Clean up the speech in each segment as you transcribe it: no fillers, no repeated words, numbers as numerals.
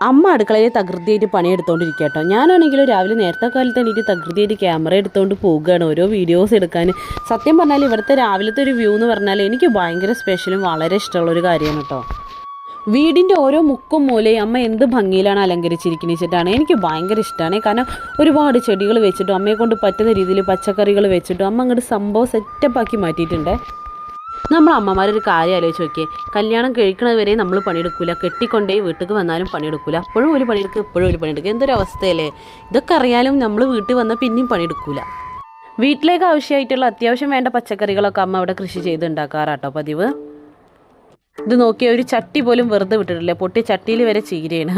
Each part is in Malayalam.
അമ്മ അടുക്കളയിൽ തകൃതിയായിട്ട് പണിയെടുത്തോണ്ടിരിക്കുക കേട്ടോ. ഞാനാണെങ്കിലും രാവിലെ നേരത്തെ കാലത്ത് എണീറ്റ് തകൃതിയായിട്ട് ക്യാമറ എടുത്തുകൊണ്ട് പോവുകയാണ് ഓരോ വീഡിയോസ് എടുക്കാൻ. സത്യം പറഞ്ഞാൽ ഇവിടുത്തെ രാവിലത്തെ ഒരു വ്യൂ എന്ന് പറഞ്ഞാൽ എനിക്ക് ഭയങ്കര സ്പെഷ്യലും വളരെ ഇഷ്ടമുള്ളൊരു കാര്യമാണ് കേട്ടോ. വീടിൻ്റെ ഓരോ മുക്കും മൂലയും അമ്മ എന്ത് ഭംഗിയിലാണ് അലങ്കരിച്ചിരിക്കുന്നത് വെച്ചിട്ടാണ് എനിക്ക് ഭയങ്കര ഇഷ്ടമാണ്. കാരണം ഒരുപാട് ചെടികൾ വെച്ചിട്ടും അമ്മയെ കൊണ്ട് പറ്റുന്ന രീതിയിൽ പച്ചക്കറികൾ വെച്ചിട്ടും അമ്മ അങ്ങോട്ട് സംഭവം സെറ്റപ്പാക്കി മാറ്റിയിട്ടുണ്ട്. നമ്മൾ അമ്മമാരൊരു കാര്യം ആലോചിച്ച് നോക്കിയേ, കല്യാണം കഴിക്കണത് വരെ നമ്മൾ പണിയെടുക്കില്ല, കെട്ടിക്കൊണ്ടേ വീട്ടിലേക്ക് വന്നാലും പണിയെടുക്കില്ല, അപ്പോഴും ഒരു പണിയെടുക്കുക എപ്പോഴും ഒരു പണിയെടുക്കുക. എന്തൊരു അവസ്ഥയല്ലേ ഇതൊക്കെ. അറിയാലും നമ്മൾ വീട്ടിൽ വന്നാൽ പിന്നെയും പണിയെടുക്കില്ല. വീട്ടിലേക്ക് ആവശ്യമായിട്ടുള്ള അത്യാവശ്യം വേണ്ട പച്ചക്കറികളൊക്കെ അമ്മ അവിടെ കൃഷി ചെയ്ത് ഉണ്ടാക്കാറാട്ടോ പതിവ്. ഇത് നോക്കിയ ഒരു ചട്ടി പോലും വെറുതെ വിട്ടിട്ടില്ല, പൊട്ടിയ ചട്ടിയിൽ വരെ ചീരയാണ്.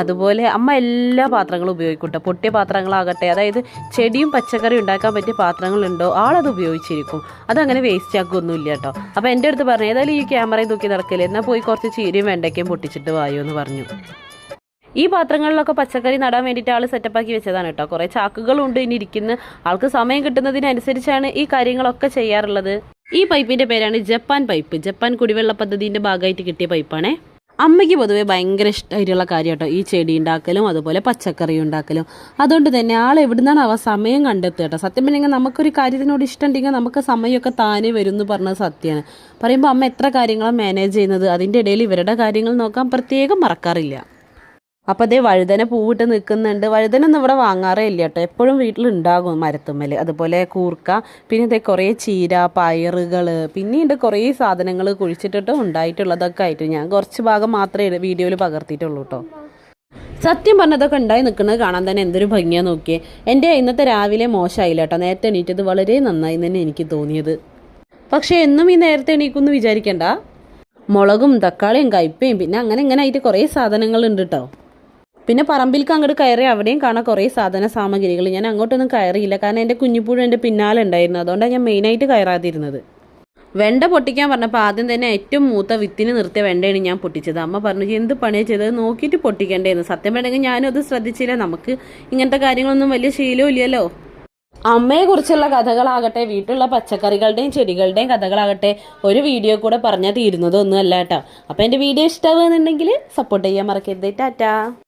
അതുപോലെ അമ്മ എല്ലാ പാത്രങ്ങളും ഉപയോഗിക്കട്ടെ. പൊട്ടിയ പാത്രങ്ങളാകട്ടെ, അതായത് ചെടിയും പച്ചക്കറിയും ഉണ്ടാക്കാൻ പറ്റിയ പാത്രങ്ങളുണ്ടോ ആളത് ഉപയോഗിച്ചിരിക്കും. അതങ്ങനെ വേസ്റ്റ് ആക്കുകയൊന്നുമില്ല കേട്ടോ. അപ്പോൾ എൻ്റെ അടുത്ത് പറഞ്ഞു, ഏതായാലും ഈ ക്യാമറയിൽ നോക്കി നടക്കില്ല, എന്നാൽ പോയി കുറച്ച് ചീരയും വെണ്ടയ്ക്കയും പൊട്ടിച്ചിട്ട് വായോ എന്ന് പറഞ്ഞു. ഈ പാത്രങ്ങളിലൊക്കെ പച്ചക്കറി നടാൻ വേണ്ടിയിട്ട് ആൾ സെറ്റപ്പാക്കി വെച്ചതാണ് കേട്ടോ. കുറേ ചാക്കുകളുണ്ട് ഇനി ഇരിക്കുന്ന. ആൾക്ക് സമയം കിട്ടുന്നതിനനുസരിച്ചാണ് ഈ കാര്യങ്ങളൊക്കെ ചെയ്യാറുള്ളത്. ഈ പൈപ്പിൻ്റെ പേരാണ് ജപ്പാൻ പൈപ്പ്. ജപ്പാൻ കുടിവെള്ള പദ്ധതിൻ്റെ ഭാഗമായിട്ട് കിട്ടിയ പൈപ്പാണേ. അമ്മയ്ക്ക് പൊതുവെ ഭയങ്കര ഇഷ്ടമായിട്ടുള്ള കാര്യം കേട്ടോ ഈ ചെടി ഉണ്ടാക്കലും അതുപോലെ പച്ചക്കറി ഉണ്ടാക്കലും. അതുകൊണ്ട് തന്നെ ആൾ എവിടുന്നാണ് സമയം കണ്ടെത്തുക കേട്ടോ. സത്യം പറഞ്ഞെങ്കിൽ നമുക്കൊരു കാര്യത്തിനോട് ഇഷ്ടമുണ്ടെങ്കിൽ നമുക്ക് സമയമൊക്കെ താനേ വരും എന്ന് പറഞ്ഞത് സത്യമാണ്. പറയുമ്പോൾ അമ്മ എത്ര കാര്യങ്ങളാണ് മാനേജ് ചെയ്യുന്നത്. അതിൻ്റെ ഇടയിൽ ഇവരുടെ കാര്യങ്ങൾ നോക്കാൻ പ്രത്യേകം മറക്കാറില്ല. അപ്പോൾ അതേ വഴുതന പൂവിട്ട് നിൽക്കുന്നുണ്ട്. വഴുതനൊന്നും ഇവിടെ വാങ്ങാറേ ഇല്ല കേട്ടോ, എപ്പോഴും വീട്ടിലുണ്ടാകും മരത്തുമ്മൽ. അതുപോലെ കൂർക്ക, പിന്നെ ഇതേ കുറേ ചീര, പയറുകൾ, പിന്നീട് കുറേ സാധനങ്ങൾ കുഴിച്ചിട്ടിട്ടും ഉണ്ടായിട്ടുള്ളതൊക്കെ ആയിട്ട് ഞാൻ കുറച്ച് ഭാഗം മാത്രമേ വീഡിയോയിൽ പകർത്തിയിട്ടുള്ളൂ കേട്ടോ. സത്യം പറഞ്ഞതൊക്കെ ഉണ്ടായി നിൽക്കുന്നത് കാണാൻ തന്നെ എന്തൊരു ഭംഗിയാന്ന് നോക്കിയേ. എൻ്റെ ഇന്നത്തെ രാവിലെ മോശമായില്ല കേട്ടോ, നേരത്തെ എണീറ്റത് വളരെ നന്നായി തന്നെ എനിക്ക് തോന്നിയത്. പക്ഷേ എന്നും ഈ നേരത്തെ എണീക്കുമെന്ന് വിചാരിക്കണ്ട. മുളകും തക്കാളിയും കയ്പയും പിന്നെ അങ്ങനെ ഇങ്ങനെ ആയിട്ട് കുറേ സാധനങ്ങളുണ്ട് കേട്ടോ. പിന്നെ പറമ്പിലേക്ക് അങ്ങോട്ട് കയറി അവിടെയും കാണാൻ കുറേ സാധന സാമഗ്രികൾ. ഞാൻ അങ്ങോട്ടൊന്നും കയറിയില്ല, കാരണം എൻ്റെ കുഞ്ഞിപ്പൂഴും എൻ്റെ പിന്നാലെ ഉണ്ടായിരുന്നു. അതുകൊണ്ടാണ് ഞാൻ മെയിനായിട്ട് കയറാതിരുന്നത്. വെണ്ട പൊട്ടിക്കാൻ പറഞ്ഞപ്പോൾ ആദ്യം തന്നെ ഏറ്റവും മൂത്ത വിത്തിന് നിർത്തിയ വെണ്ടയാണ് ഞാൻ പൊട്ടിച്ചത്. അമ്മ പറഞ്ഞു, എന്ത് പണിയാണ് ചെയ്തത്, നോക്കിയിട്ട് പൊട്ടിക്കേണ്ടതെന്ന്. സത്യം വേണമെങ്കിൽ ഞാനും അത് ശ്രദ്ധിച്ചില്ല. നമുക്ക് ഇങ്ങനത്തെ കാര്യങ്ങളൊന്നും വലിയ ശീലവും ഇല്ലല്ലോ. അമ്മയെക്കുറിച്ചുള്ള കഥകളാകട്ടെ, വീട്ടിലുള്ള പച്ചക്കറികളുടെയും ചെടികളുടെയും കഥകളാകട്ടെ ഒരു വീഡിയോ കൂടെ പറഞ്ഞാൽ തീരുന്നതൊന്നും അല്ല കേട്ടോ. അപ്പോൾ എൻ്റെ വീഡിയോ ഇഷ്ടമാകുന്നുണ്ടെങ്കിൽ സപ്പോർട്ട് ചെയ്യാൻ മറക്കരുത്. ടാറ്റാ.